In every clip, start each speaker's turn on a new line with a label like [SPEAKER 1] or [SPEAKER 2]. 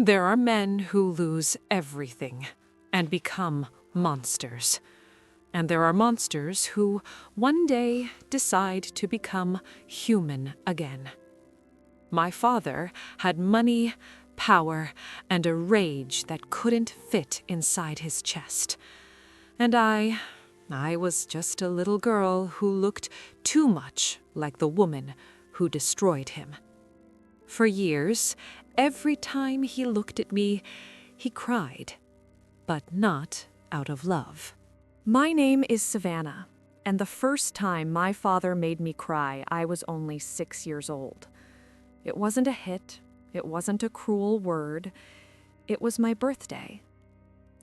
[SPEAKER 1] There are men who lose everything and become monsters. And there are monsters who one day decide to become human again. My father had money, power, and a rage that couldn't fit inside his chest. And I was just a little girl who looked too much like the woman who destroyed him. For years, every time he looked at me, he cried, but not out of love. My name is Savannah, and the first time my father made me cry, I was only 6 years old. It wasn't a hit, it wasn't a cruel word, it was my birthday.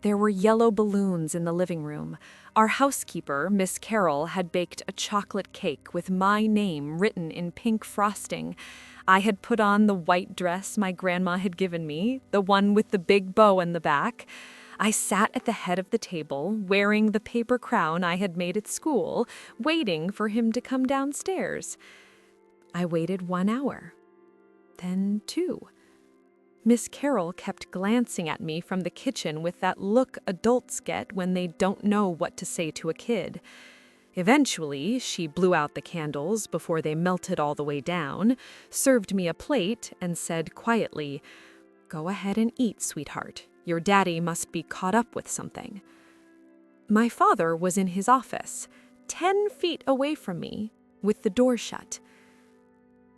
[SPEAKER 1] There were yellow balloons in the living room. Our housekeeper, Miss Carroll, had baked a chocolate cake with my name written in pink frosting. I had put on the white dress my grandma had given me, the one with the big bow in the back. I sat at the head of the table, wearing the paper crown I had made at school, waiting for him to come downstairs. I waited 1 hour, then 2. Miss Carroll kept glancing at me from the kitchen with that look adults get when they don't know what to say to a kid. Eventually, she blew out the candles before they melted all the way down, served me a plate, and said quietly, "Go ahead and eat, sweetheart. Your daddy must be caught up with something." My father was in his office, 10 feet away from me, with the door shut.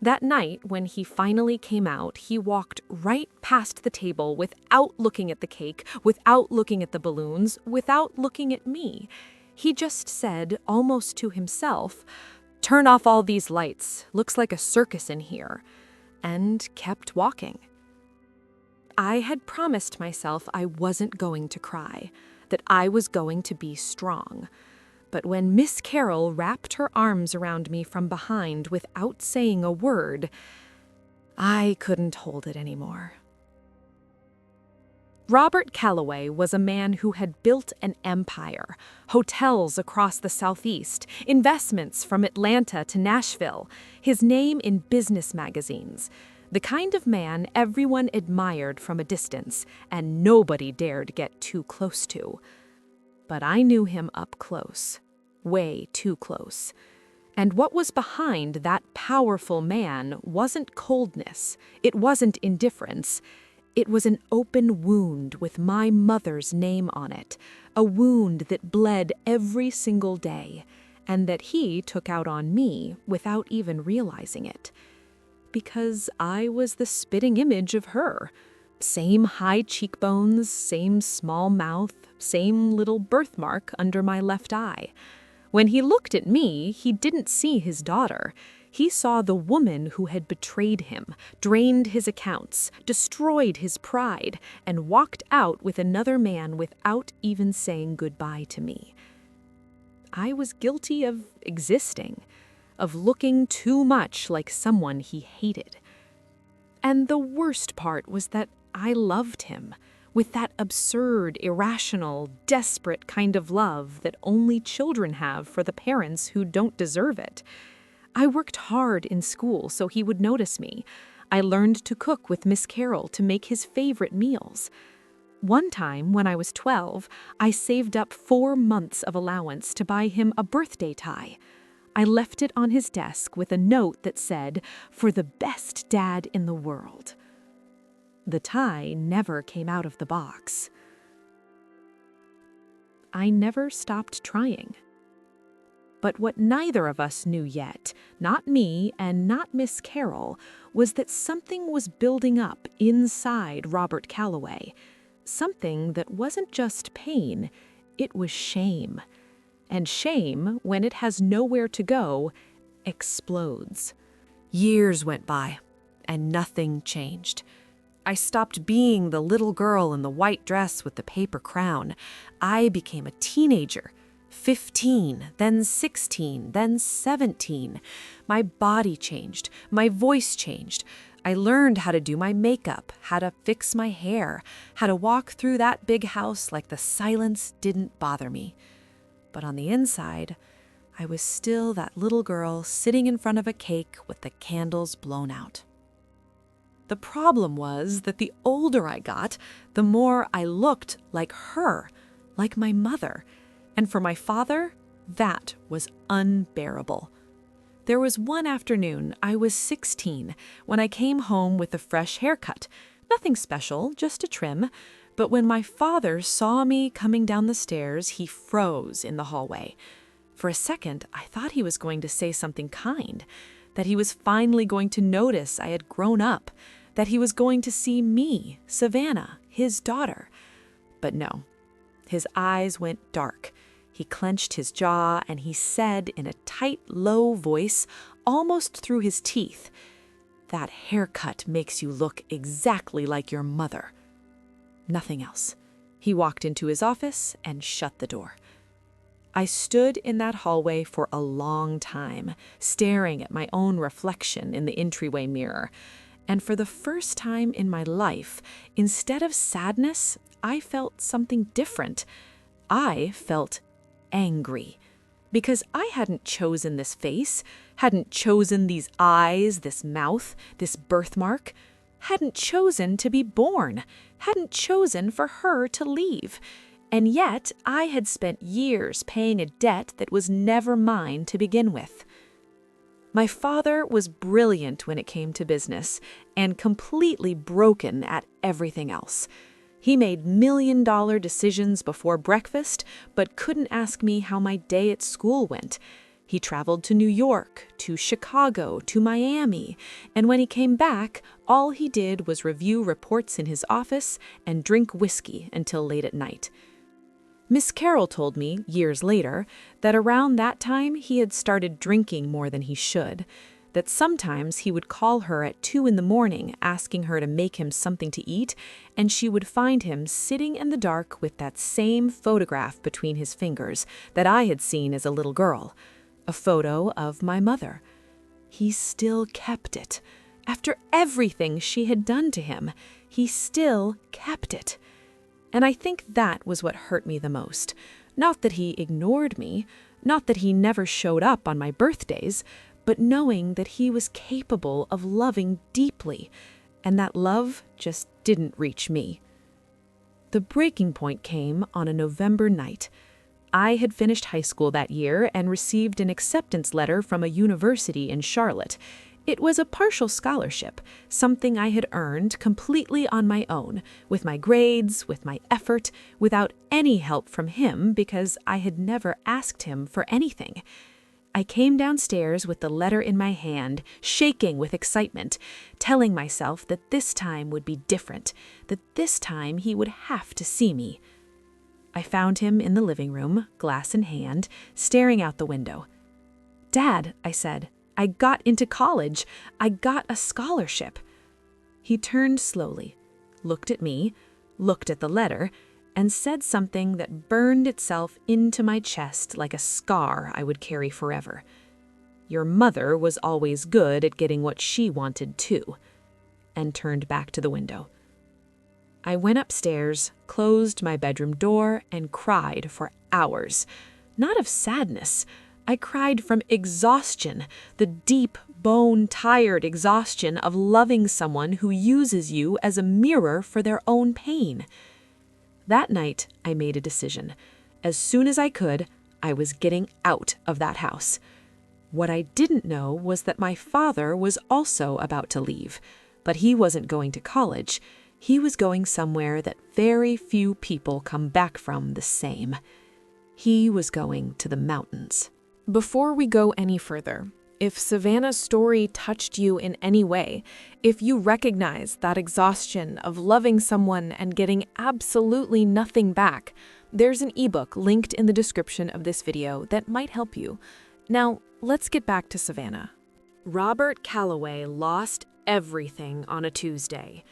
[SPEAKER 1] That night, when he finally came out, he walked right past the table without looking at the cake, without looking at the balloons, without looking at me. He just said, almost to himself, "Turn off all these lights. Looks like a circus in here," and kept walking. I had promised myself I wasn't going to cry, that I was going to be strong. But when Miss Carroll wrapped her arms around me from behind without saying a word, I couldn't hold it anymore. Robert Calloway was a man who had built an empire, hotels across the Southeast, investments from Atlanta to Nashville, his name in business magazines, the kind of man everyone admired from a distance and nobody dared get too close to. But I knew him up close, way too close. And what was behind that powerful man wasn't coldness, it wasn't indifference. It was an open wound with my mother's name on it, a wound that bled every single day, and that he took out on me without even realizing it. Because I was the spitting image of her. Same high cheekbones, same small mouth, same little birthmark under my left eye. When he looked at me, he didn't see his daughter. He saw the woman who had betrayed him, drained his accounts, destroyed his pride, and walked out with another man without even saying goodbye to me. I was guilty of existing, of looking too much like someone he hated. And the worst part was that I loved him, with that absurd, irrational, desperate kind of love that only children have for the parents who don't deserve it. I worked hard in school so he would notice me. I learned to cook with Miss Carroll to make his favorite meals. One time, when I was 12, I saved up 4 months of allowance to buy him a birthday tie. I left it on his desk with a note that said, "For the best dad in the world." The tie never came out of the box. I never stopped trying. But what neither of us knew yet, not me and not Miss Carroll, was that something was building up inside Robert Calloway. Something that wasn't just pain, it was shame. And shame, when it has nowhere to go, explodes. Years went by, and nothing changed. I stopped being the little girl in the white dress with the paper crown. I became a teenager, 15, then 16, then 17. My body changed, my voice changed. I learned how to do my makeup, how to fix my hair, how to walk through that big house like the silence didn't bother me. But on the inside, I was still that little girl sitting in front of a cake with the candles blown out. The problem was that the older I got, the more I looked like her, like my mother. And for my father, that was unbearable. There was one afternoon, I was 16, when I came home with a fresh haircut. Nothing special, just a trim. But when my father saw me coming down the stairs, he froze in the hallway. For a second, I thought he was going to say something kind, that he was finally going to notice I had grown up, that he was going to see me, Savannah, his daughter. But no, his eyes went dark. He clenched his jaw and he said in a tight, low voice, almost through his teeth, "That haircut makes you look exactly like your mother." Nothing else. He walked into his office and shut the door. I stood in that hallway for a long time, staring at my own reflection in the entryway mirror. And for the first time in my life, instead of sadness, I felt something different. I felt angry. Because I hadn't chosen this face, hadn't chosen these eyes, this mouth, this birthmark, hadn't chosen to be born, hadn't chosen for her to leave. And yet I had spent years paying a debt that was never mine to begin with. My father was brilliant when it came to business and completely broken at everything else. He made million-dollar decisions before breakfast, but couldn't ask me how my day at school went. He traveled to New York, to Chicago, to Miami, and when he came back, all he did was review reports in his office and drink whiskey until late at night. Miss Carroll told me, years later, that around that time he had started drinking more than he should, that sometimes he would call her at 2 a.m. asking her to make him something to eat, and she would find him sitting in the dark with that same photograph between his fingers that I had seen as a little girl, a photo of my mother. He still kept it. After everything she had done to him, he still kept it. And I think that was what hurt me the most. Not that he ignored me, not that he never showed up on my birthdays, but knowing that he was capable of loving deeply, and that love just didn't reach me. The breaking point came on a November night. I had finished high school that year and received an acceptance letter from a university in Charlotte. It was a partial scholarship, something I had earned completely on my own, with my grades, with my effort, without any help from him because I had never asked him for anything. I came downstairs with the letter in my hand, shaking with excitement, telling myself that this time would be different, that this time he would have to see me. I found him in the living room, glass in hand, staring out the window. "Dad," I said, "I got into college. I got a scholarship." He turned slowly, looked at me, looked at the letter, and said something that burned itself into my chest like a scar I would carry forever. "Your mother was always good at getting what she wanted too," and turned back to the window. I went upstairs, closed my bedroom door, and cried for hours. Not of sadness. I cried from exhaustion, the deep, bone-tired exhaustion of loving someone who uses you as a mirror for their own pain. That night, I made a decision. As soon as I could, I was getting out of that house. What I didn't know was that my father was also about to leave, but he wasn't going to college. He was going somewhere that very few people come back from the same. He was going to the mountains. Before we go any further, if Savannah's story touched you in any way, if you recognize that exhaustion of loving someone and getting absolutely nothing back, there's an ebook linked in the description of this video that might help you. Now, let's get back to Savannah. Robert Calloway lost everything on a Tuesday.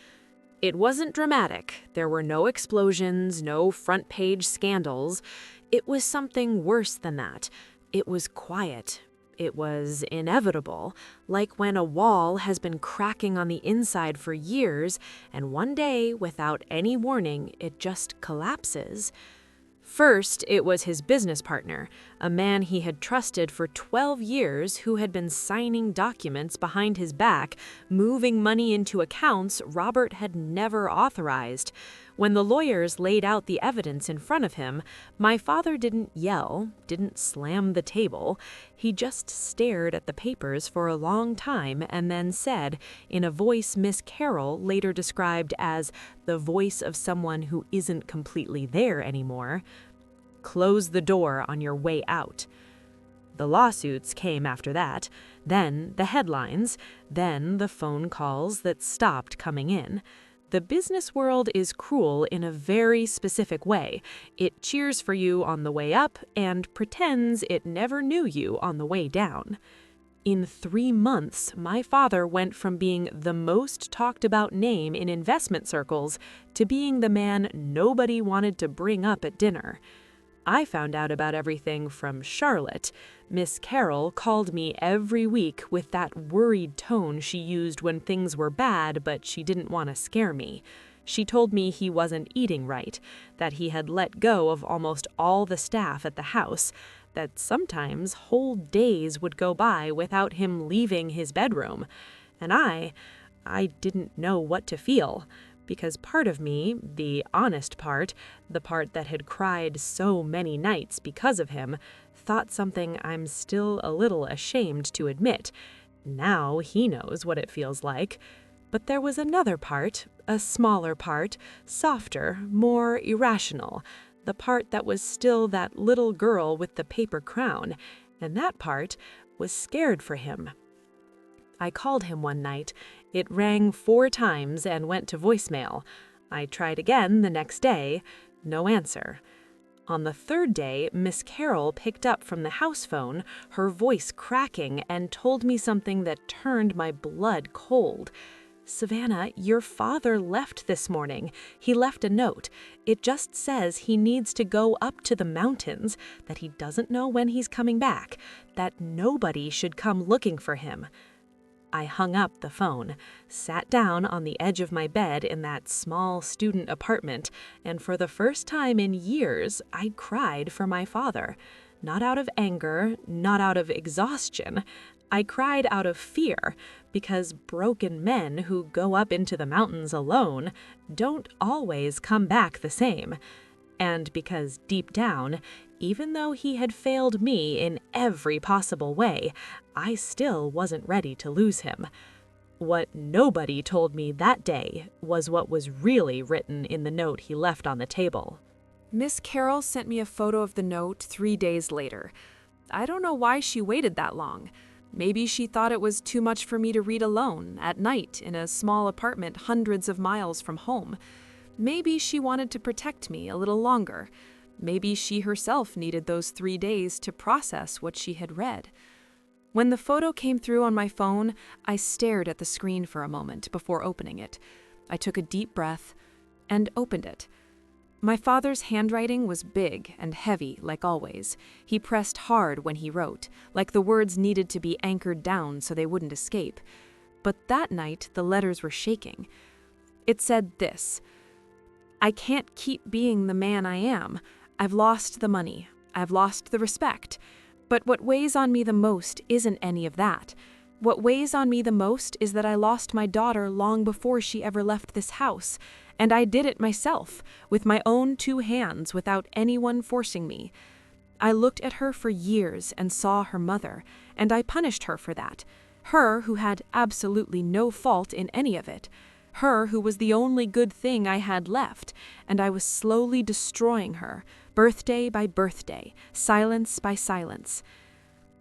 [SPEAKER 1] It wasn't dramatic. There were no explosions, no front-page scandals. It was something worse than that. It was quiet. It was inevitable, like when a wall has been cracking on the inside for years, and one day, without any warning, it just collapses. First, it was his business partner, a man he had trusted for 12 years who had been signing documents behind his back, moving money into accounts Robert had never authorized. When the lawyers laid out the evidence in front of him, my father didn't yell, didn't slam the table. He just stared at the papers for a long time and then said, in a voice Miss Carroll later described as the voice of someone who isn't completely there anymore, "Close the door on your way out." The lawsuits came after that, then the headlines, then the phone calls that stopped coming in. The business world is cruel in a very specific way. It cheers for you on the way up and pretends it never knew you on the way down. In 3 months, my father went from being the most talked about name in investment circles to being the man nobody wanted to bring up at dinner. I found out about everything from Charlotte. Miss Carroll called me every week with that worried tone she used when things were bad, but she didn't want to scare me. She told me he wasn't eating right, that he had let go of almost all the staff at the house, that sometimes whole days would go by without him leaving his bedroom. And I didn't know what to feel. Because part of me, the honest part, the part that had cried so many nights because of him, thought something I'm still a little ashamed to admit. Now he knows what it feels like. But there was another part, a smaller part, softer, more irrational, the part that was still that little girl with the paper crown, and that part was scared for him. I called him one night. It rang 4 times and went to voicemail. I tried again the next day. No answer. On the 3rd day, Miss Carroll picked up from the house phone, her voice cracking, and told me something that turned my blood cold. "Savannah, your father left this morning. He left a note. It just says he needs to go up to the mountains, that he doesn't know when he's coming back, that nobody should come looking for him." I hung up the phone, sat down on the edge of my bed in that small student apartment, and for the first time in years, I cried for my father. Not out of anger, not out of exhaustion. I cried out of fear, because broken men who go up into the mountains alone don't always come back the same. And because deep down, even though he had failed me in every possible way, I still wasn't ready to lose him. What nobody told me that day was what was really written in the note he left on the table. Miss Carroll sent me a photo of the note 3 days later. I don't know why she waited that long. Maybe she thought it was too much for me to read alone, at night, in a small apartment hundreds of miles from home. Maybe she wanted to protect me a little longer. Maybe she herself needed those 3 days to process what she had read. When the photo came through on my phone, I stared at the screen for a moment before opening it. I took a deep breath and opened it. My father's handwriting was big and heavy, like always. He pressed hard when he wrote, like the words needed to be anchored down so they wouldn't escape. But that night, the letters were shaking. It said this: "I can't keep being the man I am. I've lost the money. I've lost the respect. But what weighs on me the most isn't any of that. What weighs on me the most is that I lost my daughter long before she ever left this house. And I did it myself, with my own 2 hands, without anyone forcing me. I looked at her for years and saw her mother, and I punished her for that. Her who had absolutely no fault in any of it. Her who was the only good thing I had left, and I was slowly destroying her, birthday by birthday, silence by silence.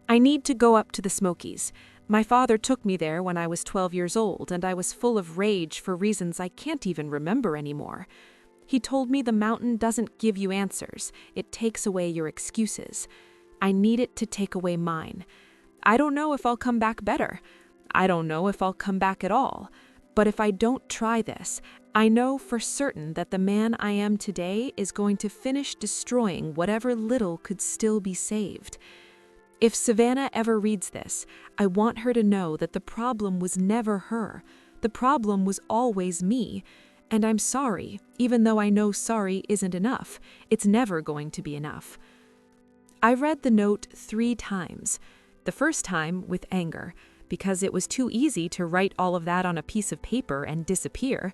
[SPEAKER 1] I need to go up to the Smokies. My father took me there when I was 12 years old, and I was full of rage for reasons I can't even remember anymore. He told me the mountain doesn't give you answers, it takes away your excuses. I need it to take away mine. I don't know if I'll come back better. I don't know if I'll come back at all. But if I don't try this, I know for certain that the man I am today is going to finish destroying whatever little could still be saved. If Savannah ever reads this, I want her to know that the problem was never her. The problem was always me. And I'm sorry, even though I know sorry isn't enough. It's never going to be enough. I read the note 3 times. The first time with anger, because it was too easy to write all of that on a piece of paper and disappear.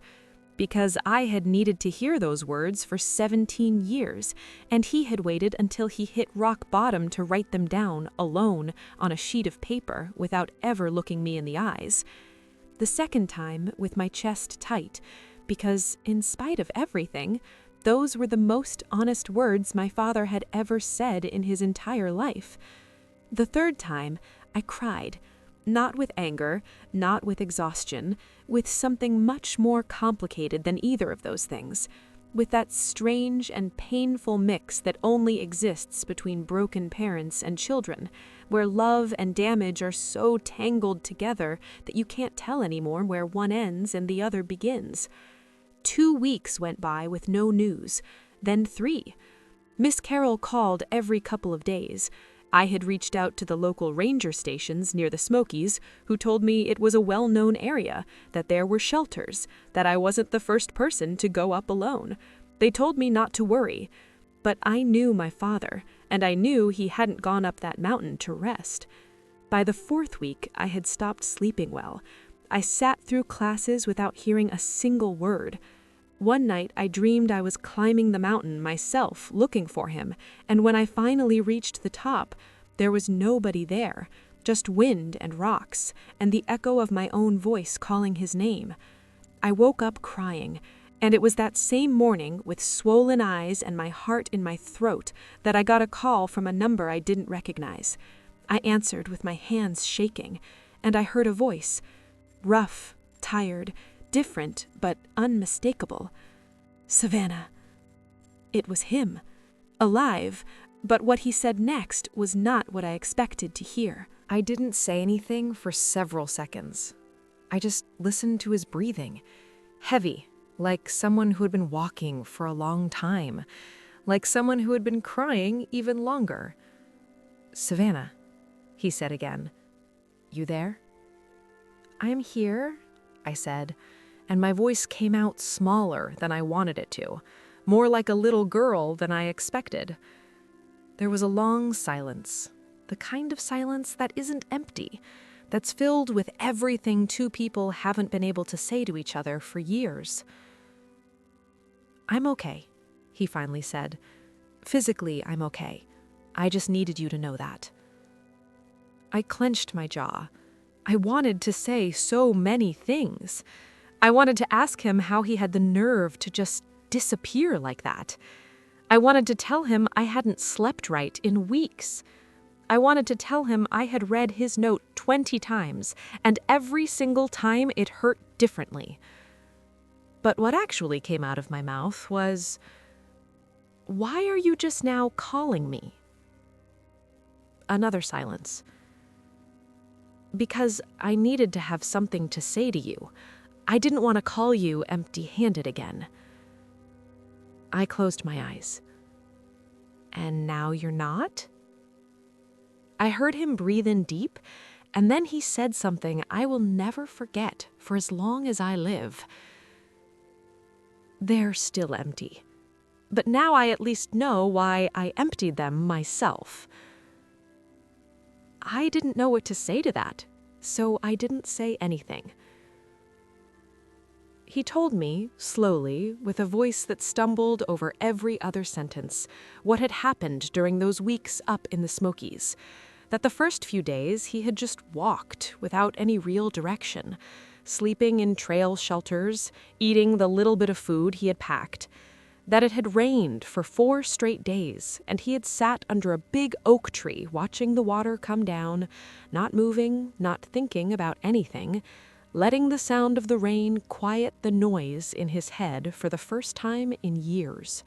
[SPEAKER 1] Because I had needed to hear those words for 17 years, and he had waited until he hit rock bottom to write them down, alone, on a sheet of paper, without ever looking me in the eyes. The second time with my chest tight, because, in spite of everything, those were the most honest words my father had ever said in his entire life. The third time, I cried. Not with anger, not with exhaustion, with something much more complicated than either of those things, with that strange and painful mix that only exists between broken parents and children, where love and damage are so tangled together that you can't tell anymore where one ends and the other begins. 2 weeks went by with no news, then 3. Miss Carroll called every couple of days. I had reached out to the local ranger stations near the Smokies, who told me it was a well-known area, that there were shelters, that I wasn't the first person to go up alone. They told me not to worry. But I knew my father, and I knew he hadn't gone up that mountain to rest. By the 4th week, I had stopped sleeping well. I sat through classes without hearing a single word. One night, I dreamed I was climbing the mountain myself, looking for him, and when I finally reached the top, there was nobody there, just wind and rocks, and the echo of my own voice calling his name. I woke up crying, and it was that same morning, with swollen eyes and my heart in my throat, that I got a call from a number I didn't recognize. I answered with my hands shaking, and I heard a voice, rough, tired, different, but unmistakable. Savannah. It was him, alive, but what he said next was not what I expected to hear. I didn't say anything for several seconds. I just listened to his breathing, heavy, like someone who had been walking for a long time, like someone who had been crying even longer. Savannah, he said again. You there? I'm here, I said, and my voice came out smaller than I wanted it to, more like a little girl than I expected. There was a long silence, the kind of silence that isn't empty, that's filled with everything 2 people haven't been able to say to each other for years. I'm okay, he finally said. Physically, I'm okay. I just needed you to know that. I clenched my jaw. I wanted to say so many things. I wanted to ask him how he had the nerve to just disappear like that. I wanted to tell him I hadn't slept right in weeks. I wanted to tell him I had read his note 20 times, and every single time it hurt differently. But what actually came out of my mouth was, "Why are you just now calling me?" Another silence. Because I needed to have something to say to you. I didn't want to call you empty-handed again. I closed my eyes. And now you're not? I heard him breathe in deep, and then he said something I will never forget for as long as I live. They're still empty. But now I at least know why I emptied them myself. I didn't know what to say to that, so I didn't say anything. He told me, slowly, with a voice that stumbled over every other sentence, what had happened during those weeks up in the Smokies. That the first few days he had just walked without any real direction, sleeping in trail shelters, eating the little bit of food he had packed. That it had rained for 4 straight days, and he had sat under a big oak tree watching the water come down, not moving, not thinking about anything, letting the sound of the rain quiet the noise in his head for the first time in years.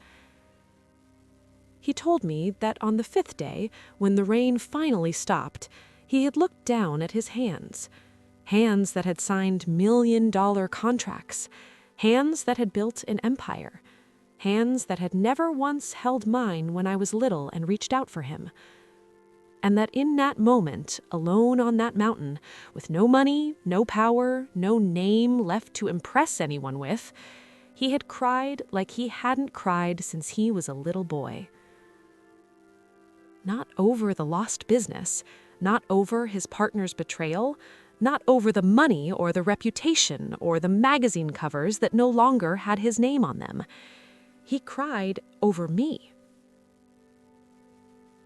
[SPEAKER 1] He told me that on the 5th day, when the rain finally stopped, he had looked down at his hands that had signed $1-million contracts, hands that had built an empire, hands that had never once held mine when I was little and reached out for him. And that in that moment, alone on that mountain, with no money, no power, no name left to impress anyone with, He had cried like he hadn't cried since he was a little boy. Not over the lost business, not over his partner's betrayal, not over the money or the reputation or the magazine covers that no longer had his name on them. He cried over me.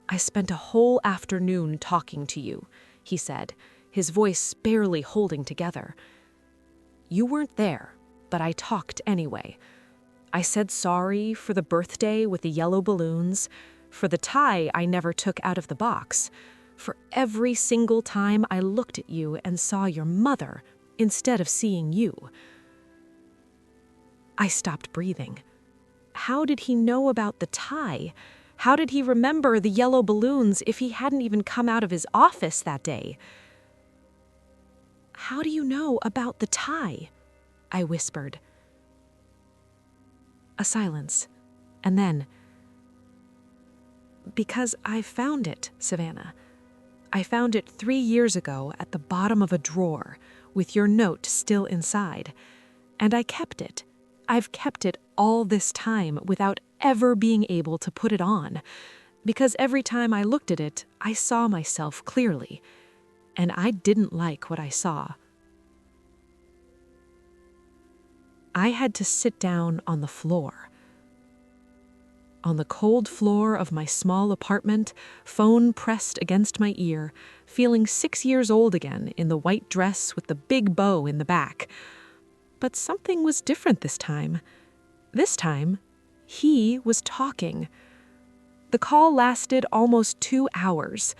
[SPEAKER 1] "I spent a whole afternoon talking to you," he said, his voice barely holding together. "You weren't there, but I talked anyway. I said sorry for the birthday with the yellow balloons, for the tie I never took out of the box, for every single time I looked at you and saw your mother instead of seeing you." I stopped breathing. How did he know about the tie? How did he remember the yellow balloons if he hadn't even come out of his office that day? "How do you know about the tie?" I whispered. A silence, and then, "Because I found it, Savannah. I found it 3 years ago at the bottom of a drawer, with your note still inside. And I kept it. I've kept it all this time without ever being able to put it on, because every time I looked at it, I saw myself clearly, and I didn't like what I saw." I had to sit down on the floor. On the cold floor of my small apartment, phone pressed against my ear, feeling 6 years old again in the white dress with the big bow in the back. But something was different this time. This time, he was talking. The call lasted almost 2 hours,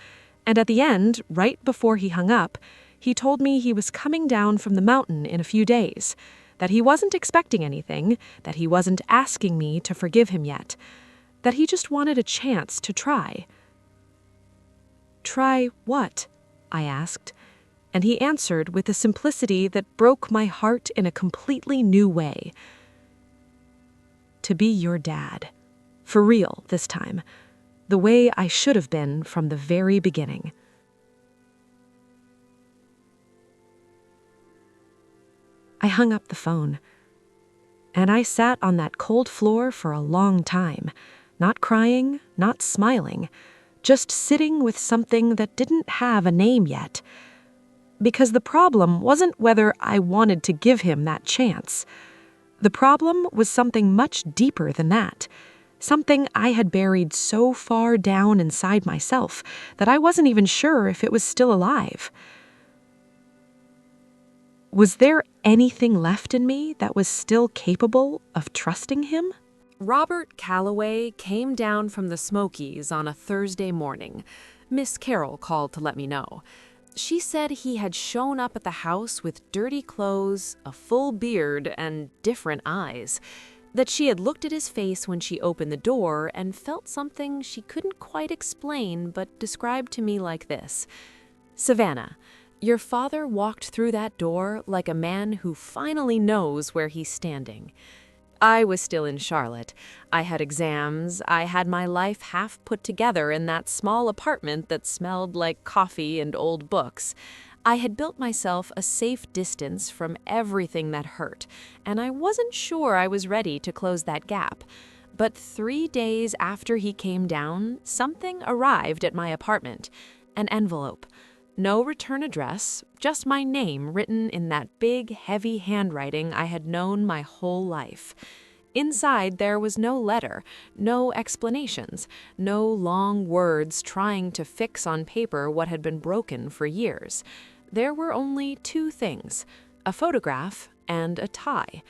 [SPEAKER 1] and at the end, right before he hung up, he told me he was coming down from the mountain in a few days, that he wasn't expecting anything, that he wasn't asking me to forgive him yet, that he just wanted a chance to try. "Try what?" I asked, and he answered with a simplicity that broke my heart in a completely new way. "To be your dad. For real this time. The way I should have been from the very beginning." I hung up the phone, and I sat on that cold floor for a long time, not crying, not smiling, just sitting with something that didn't have a name yet. Because the problem wasn't whether I wanted to give him that chance. The problem was something much deeper than that, something I had buried so far down inside myself that I wasn't even sure if it was still alive. Was there anything left in me that was still capable of trusting him? Robert Calloway came down from the Smokies on a Thursday morning. Miss Carroll called to let me know. She said he had shown up at the house with dirty clothes, a full beard, and different eyes. That she had looked at his face when she opened the door and felt something she couldn't quite explain but described to me like this. "Savannah, your father walked through that door like a man who finally knows where he's standing." I was still in Charlotte. I had exams. I had my life half put together in that small apartment that smelled like coffee and old books. I had built myself a safe distance from everything that hurt, and I wasn't sure I was ready to close that gap. But 3 days after he came down, something arrived at my apartment. An envelope. No return address, just my name written in that big, heavy handwriting I had known my whole life. Inside there was no letter, no explanations, no long words trying to fix on paper what had been broken for years. There were only 2 things, a photograph and a tie.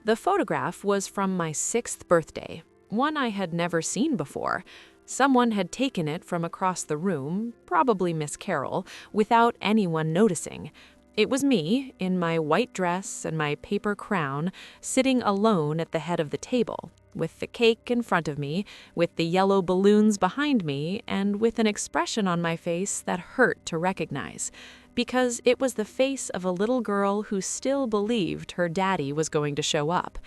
[SPEAKER 1] The photograph was from my 6th birthday, one I had never seen before. Someone had taken it from across the room, probably Miss Carroll, without anyone noticing. It was me, in my white dress and my paper crown, sitting alone at the head of the table, with the cake in front of me, with the yellow balloons behind me, and with an expression on my face that hurt to recognize, because it was the face of a little girl who still believed her daddy was going to show up.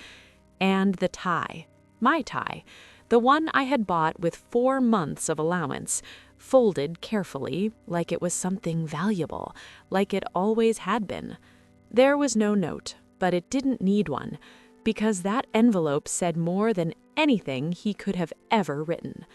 [SPEAKER 1] And the tie, my tie, the one I had bought with 4 months of allowance, folded carefully, like it was something valuable, like it always had been. There was no note, but it didn't need one.
[SPEAKER 2] because that envelope said more than anything he could have ever written.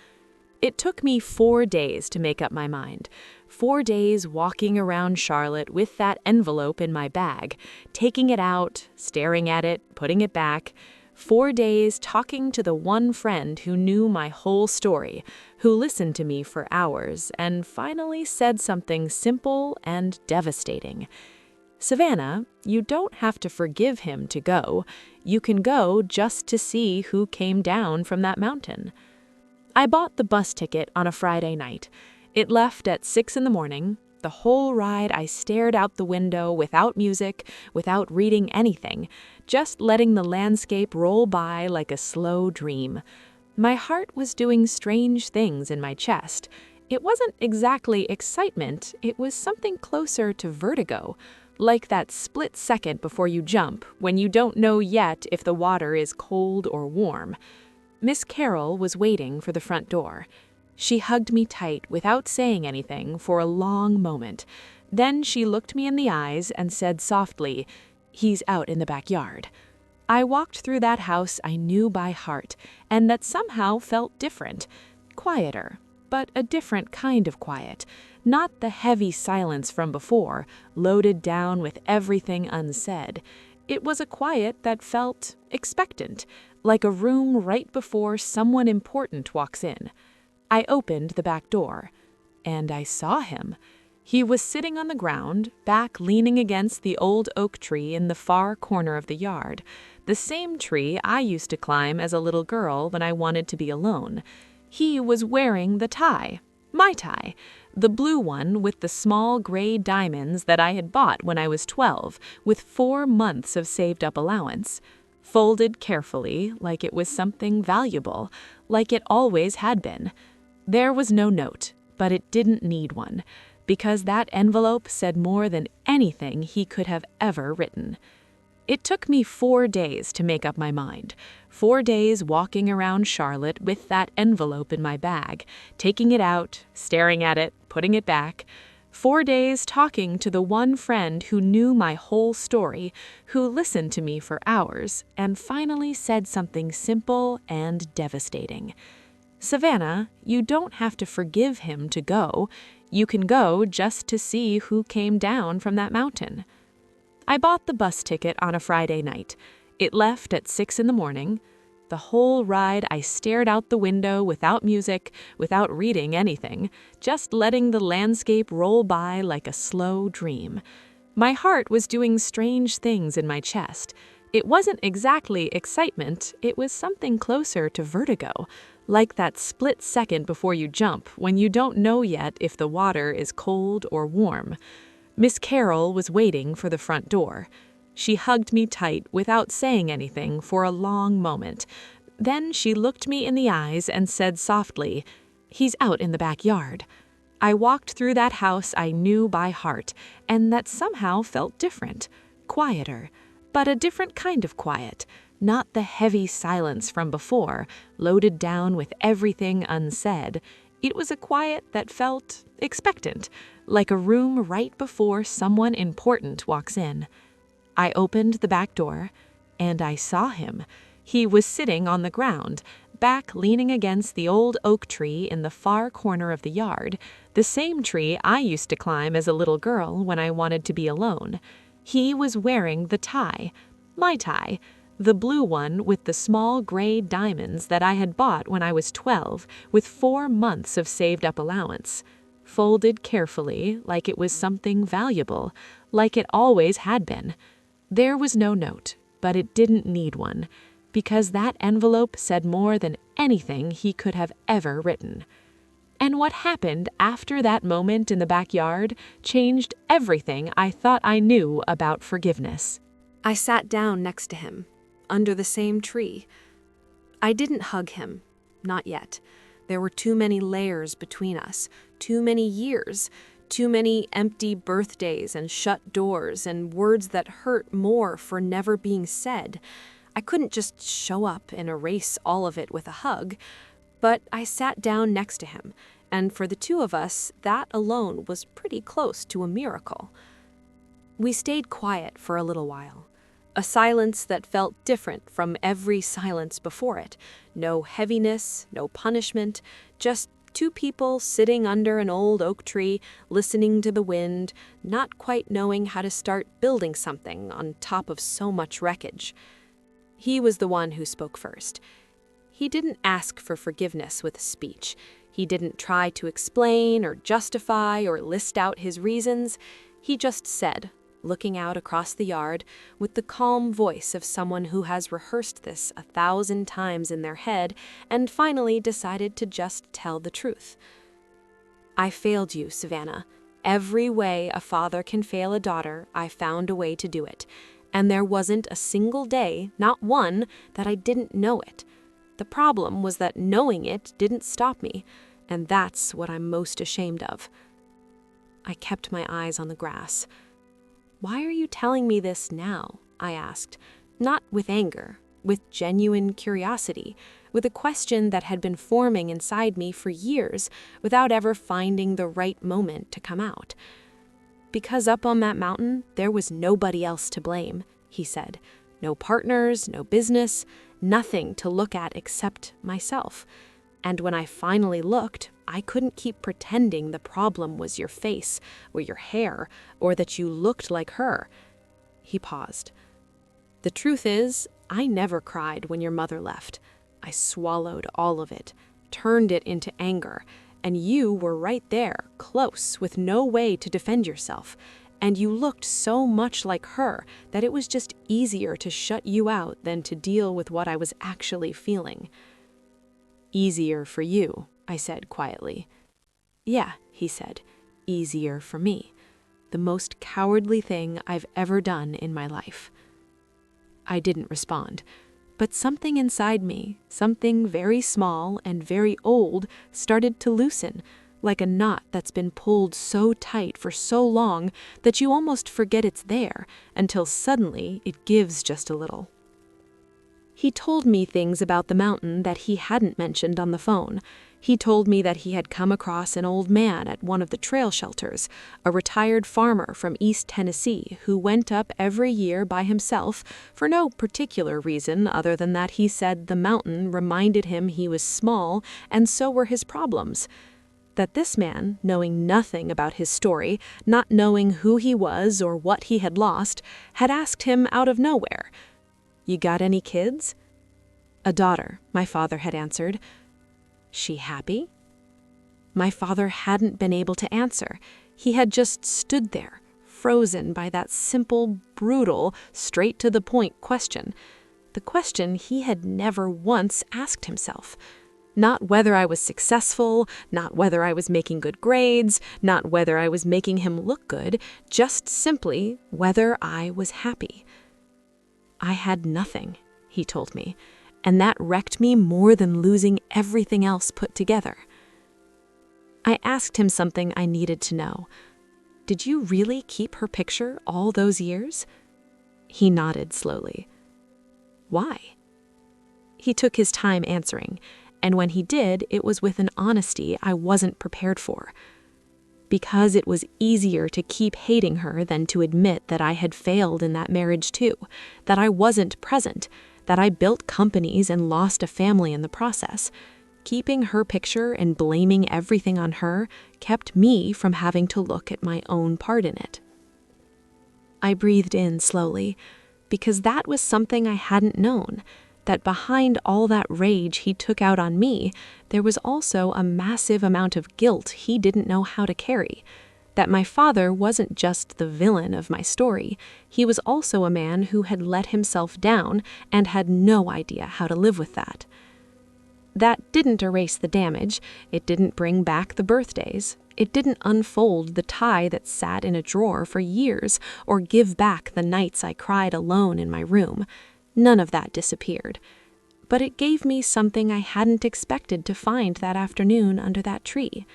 [SPEAKER 2] It took me 4 days to make up my mind. 4 days walking around Charlotte with that envelope in my bag, taking it out, staring at it, putting it back. 4 days talking to the one friend who knew my whole story, who listened to me for hours, and finally said something simple and devastating. Savannah, you don't have to forgive him to go. You can go just to see who came down from that mountain. I bought the bus ticket on a Friday night. It left at 6 in the morning. The whole ride I stared out the window without music, without reading anything, just letting the landscape roll by like a slow dream. My heart was doing strange things in my chest. It wasn't exactly excitement, it was something closer to vertigo, like that split second before you jump, when you don't know yet if the water is cold or warm. Miss Carroll was waiting for the front door. She hugged me tight without saying anything for a long moment. Then she looked me in the eyes and said softly, "He's out in the backyard." I walked through that house I knew by heart, and that somehow felt different, quieter, but a different kind of quiet, not the heavy silence from before, loaded down with everything unsaid. It was a quiet that felt expectant, like a room right before someone important walks in. I opened the back door, and I saw him. He was sitting on the ground, back leaning against the old oak tree in the far corner of the yard, the same tree I used to climb as a little girl when I wanted to be alone. He was wearing the tie, my tie, the blue one with the small gray diamonds that I had bought when I was 12, with 4 months of saved-up allowance. Folded carefully, like it was something valuable, like it always had been. There was no note, but it didn't need one, because that envelope said more than anything he could have ever written. It took me 4 days to make up my mind. 4 days walking around Charlotte with that envelope in my bag, taking it out, staring at it, putting it back. 4 days talking to the one friend who knew my whole story, who listened to me for hours, and finally said something simple and devastating. Savannah, you don't have to forgive him to go. You can go just to see who came down from that mountain. I bought the bus ticket on a Friday night. It left at 6 in the morning. The whole ride I stared out the window without music, without reading anything, just letting the landscape roll by like a slow dream. My heart was doing strange things in my chest. It wasn't exactly excitement, it was something closer to vertigo, like that split second before you jump when you don't know yet if the water is cold or warm. Miss Carroll was waiting for the front door. She hugged me tight without saying anything for a long moment. Then she looked me in the eyes and said softly, "He's out in the backyard." I walked through that house I knew by heart, and that somehow felt different, quieter, but a different kind of quiet, not the heavy silence from before, loaded down with everything unsaid. It was a quiet that felt expectant, like a room right before someone important walks in. I opened the back door, and I saw him. He was sitting on the ground, back leaning against the old oak tree in the far corner of the yard, the same tree I used to climb as a little girl when I wanted to be alone. He was wearing the tie, my tie, the blue one with the small gray diamonds that I had bought when I was 12, with 4 months of saved-up allowance. Folded carefully, like it was something valuable, like it always had been. There was no note, but it didn't need one, because that envelope said more than anything he could have ever written. And what happened after that moment in the backyard changed everything I thought I knew about forgiveness.
[SPEAKER 1] I sat down next to him, under the same tree. I didn't hug him, not yet. There were too many layers between us, too many years, too many empty birthdays and shut doors and words that hurt more for never being said. I couldn't just show up and erase all of it with a hug, but I sat down next to him, and for the two of us, that alone was pretty close to a miracle. We stayed quiet for a little while.
[SPEAKER 2] A silence that felt different from every silence before it. No heaviness, no punishment, just two people sitting under an old oak tree, listening to the wind, not quite knowing how to start building something on top of so much wreckage. He was the one who spoke first. He didn't ask for forgiveness with a speech. He didn't try to explain or justify or list out his reasons. He just said, looking out across the yard with the calm voice of someone who has rehearsed this 1,000 times in their head and finally decided to just tell the truth. I failed you, Savannah. Every way a father can fail a daughter, I found a way to do it. And there wasn't a single day, not one, that I didn't know it. The problem was that knowing it didn't stop me, and that's what I'm most ashamed of. I kept my eyes on the grass. Why are you telling me this now? I asked, not with anger, with genuine curiosity, with a question that had been forming inside me for years without ever finding the right moment to come out. Because up on that mountain, there was nobody else to blame, he said. No partners, no business, nothing to look at except myself. And when I finally looked, I couldn't keep pretending the problem was your face, or your hair, or that you looked like her. He paused. The truth is, I never cried when your mother left. I swallowed all of it, turned it into anger, and you were right there, close, with no way to defend yourself. And you looked so much like her that it was just easier to shut you out than to deal with what I was actually feeling. Easier for you, I said quietly. Yeah, he said, easier for me. The most cowardly thing I've ever done in my life. I didn't respond, but something inside me, something very small and very old, started to loosen, like a knot that's been pulled so tight for so long that you almost forget it's there until suddenly it gives just a little. He told me things about the mountain that he hadn't mentioned on the phone. He told me that he had come across an old man at one of the trail shelters, a retired farmer from East Tennessee who went up every year by himself for no particular reason other than that he said the mountain reminded him he was small and so were his problems. That this man, knowing nothing about his story, not knowing who he was or what he had lost, had asked him out of nowhere, "You got any kids?" "A daughter," my father had answered. "She happy?" My father hadn't been able to answer. He had just stood there, frozen by that simple, brutal, straight-to-the-point question. The question he had never once asked himself. Not whether I was successful, not whether I was making good grades, not whether I was making him look good, just simply whether I was happy. I had nothing, he told me, and that wrecked me more than losing everything else put together. I asked him something I needed to know. Did you really keep her picture all those years? He nodded slowly. Why? He took his time answering, and when he did, it was with an honesty I wasn't prepared for. Because it was easier to keep hating her than to admit that I had failed in that marriage too, that I wasn't present, that I built companies and lost a family in the process. Keeping her picture and blaming everything on her kept me from having to look at my own part in it. I breathed in slowly, because that was something I hadn't known, that behind all that rage he took out on me, there was also a massive amount of guilt he didn't know how to carry, that my father wasn't just the villain of my story, he was also a man who had let himself down and had no idea how to live with that. That didn't erase the damage, it didn't bring back the birthdays, it didn't unfold the tie that sat in a drawer for years or give back the nights I cried alone in my room. None of that disappeared. But it gave me something I hadn't expected to find that afternoon under that tree.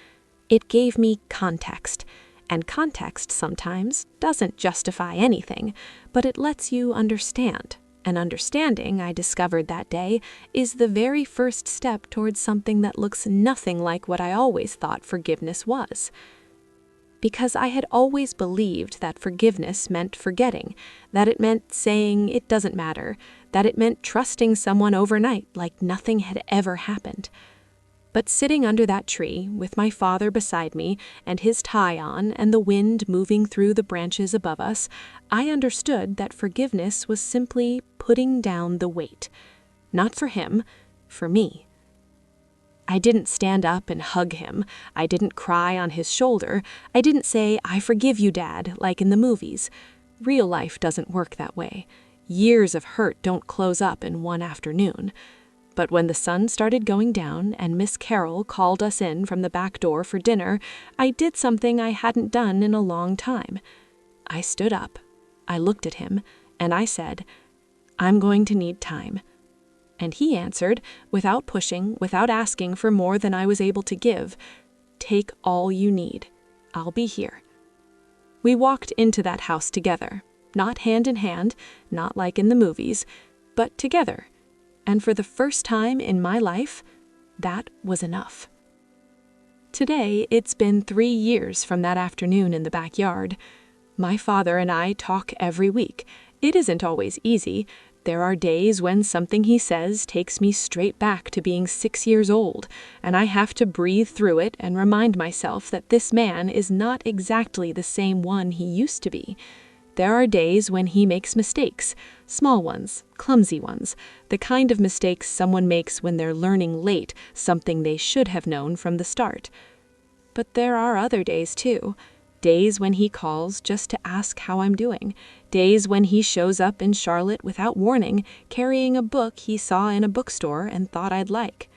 [SPEAKER 2] It gave me context. And context sometimes doesn't justify anything, but it lets you understand. And understanding, I discovered that day, is the very first step towards something that looks nothing like what I always thought forgiveness was. because I had always believed that forgiveness meant forgetting, that it meant saying it doesn't matter, that it meant trusting someone overnight like nothing had ever happened. But sitting under that tree, with my father beside me and his tie on and the wind moving through the branches above us, I understood that forgiveness was simply putting down the weight. Not for him, for me. I didn't stand up and hug him. I didn't cry on his shoulder. I didn't say, "I forgive you, Dad," like in the movies. Real life doesn't work that way. Years of hurt don't close up in one afternoon. But when the sun started going down and Miss Carroll called us in from the back door for dinner, I did something I hadn't done in a long time. I stood up, I looked at him, and I said, "I'm going to need time." And he answered, without pushing, without asking for more than I was able to give, "Take all you need. I'll be here." We walked into that house together, not hand in hand, not like in the movies, but together. And for the first time in my life, that was enough. Today, it's been 3 years from that afternoon in the backyard. My father and I talk every week. It isn't always easy. There are days when something he says takes me straight back to being 6 years old, and I have to breathe through it and remind myself that this man is not exactly the same one he used to be. There are days when he makes mistakes, small ones, clumsy ones, the kind of mistakes someone makes when they're learning late something they should have known from the start. But there are other days too. Days when he calls just to ask how I'm doing. Days when he shows up in Charlotte without warning, carrying a book he saw in a bookstore and thought I'd like.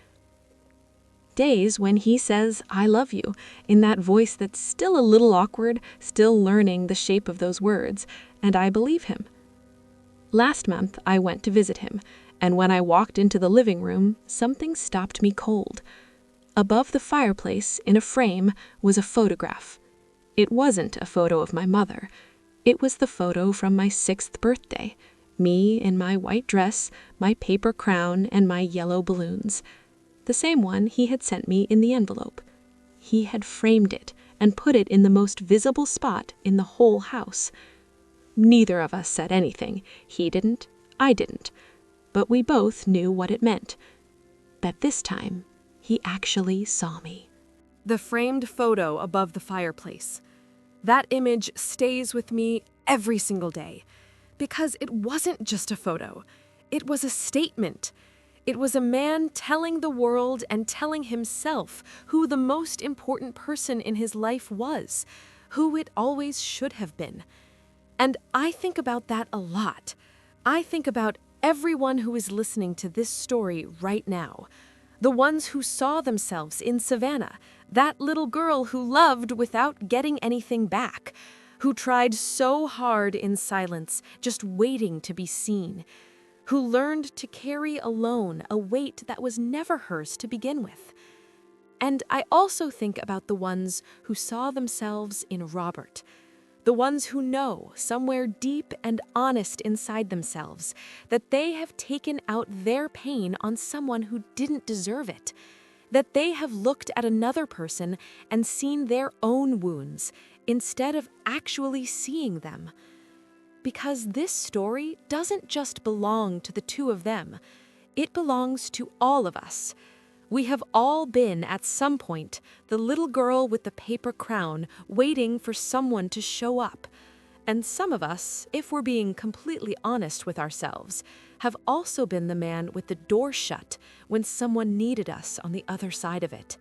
[SPEAKER 2] Days when he says, "I love you," in that voice that's still a little awkward, still learning the shape of those words, and I believe him. Last month, I went to visit him, and when I walked into the living room, something stopped me cold. Above the fireplace, in a frame, was a photograph. It wasn't a photo of my mother. It was the photo from my 6th birthday, me in my white dress, my paper crown, and my yellow balloons. The same one he had sent me in the envelope. He had framed it and put it in the most visible spot in the whole house. Neither of us said anything. He didn't, I didn't. But we both knew what it meant. That this time, he actually saw me.
[SPEAKER 1] The framed photo above the fireplace. That image stays with me every single day, because it wasn't just a photo. It was a statement. It was a man telling the world and telling himself who the most important person in his life was, who it always should have been. And I think about that a lot. I think about everyone who is listening to this story right now. The ones who saw themselves in Savannah, that little girl who loved without getting anything back, who tried so hard in silence, just waiting to be seen, who learned to carry alone a weight that was never hers to begin with. And I also think about the ones who saw themselves in Robert, the ones who know, somewhere deep and honest inside themselves, that they have taken out their pain on someone who didn't deserve it, that they have looked at another person and seen their own wounds instead of actually seeing them. Because this story doesn't just belong to the two of them, it belongs to all of us. We have all been, at some point, the little girl with the paper crown waiting for someone to show up. And some of us, if we're being completely honest with ourselves, have also been the man with the door shut when someone needed us on the other side of it.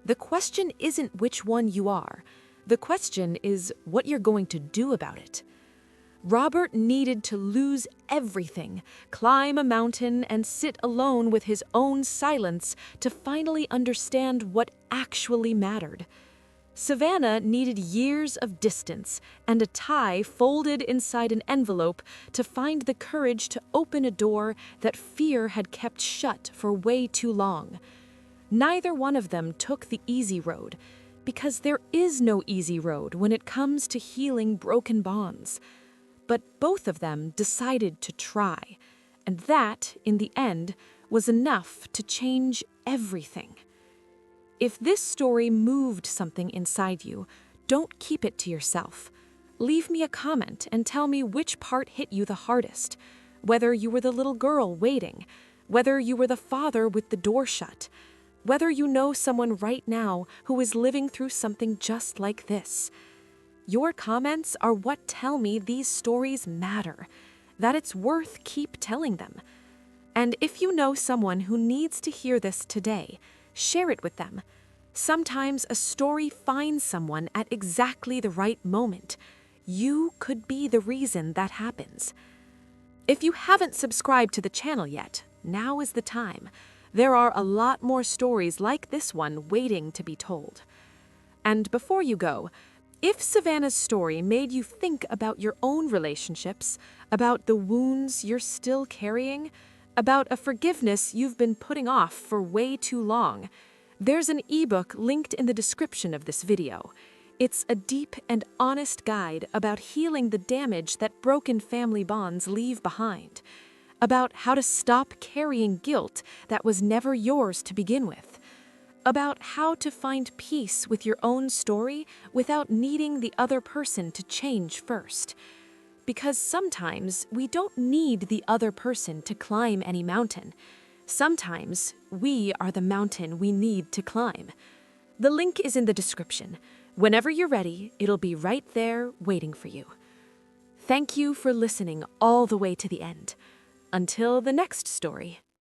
[SPEAKER 1] The question isn't which one you are. The question is what you're going to do about it. Robert needed to lose everything, climb a mountain, and sit alone with his own silence to finally understand what actually mattered. Savannah needed years of distance and a tie folded inside an envelope to find the courage to open a door that fear had kept shut for way too long. Neither one of them took the easy road, because there is no easy road when it comes to healing broken bonds. But both of them decided to try, and that, in the end, was enough to change everything. If this story moved something inside you,
[SPEAKER 2] Don't keep it to yourself. Leave me a comment and tell me which part hit you the hardest. Whether you were the little girl waiting, whether you were the father with the door shut, whether you know someone right now who is living through something just like this. Your comments are what tell me these stories matter, that it's worth keep telling them. And if you know someone who needs to hear this today, share it with them. Sometimes a story finds someone at exactly the right moment. You could be the reason that happens. If you haven't subscribed to the channel yet, now is the time. There are a lot more stories like this one waiting to be told. And before you go, if Savannah's story made you think about your own relationships, about the wounds you're still carrying, about a forgiveness you've been putting off for way too long, there's an ebook linked in the description of this video. It's a deep and honest guide about healing the damage that broken family bonds leave behind, about how to stop carrying guilt that was never yours to begin with, about how to find peace with your own story without needing the other person to change first. Because sometimes we don't need the other person to climb any mountain. Sometimes we are the mountain we need to climb. The link is in the description. Whenever you're ready, it'll be right there waiting for you. Thank you for listening all the way to the end. Until the next story.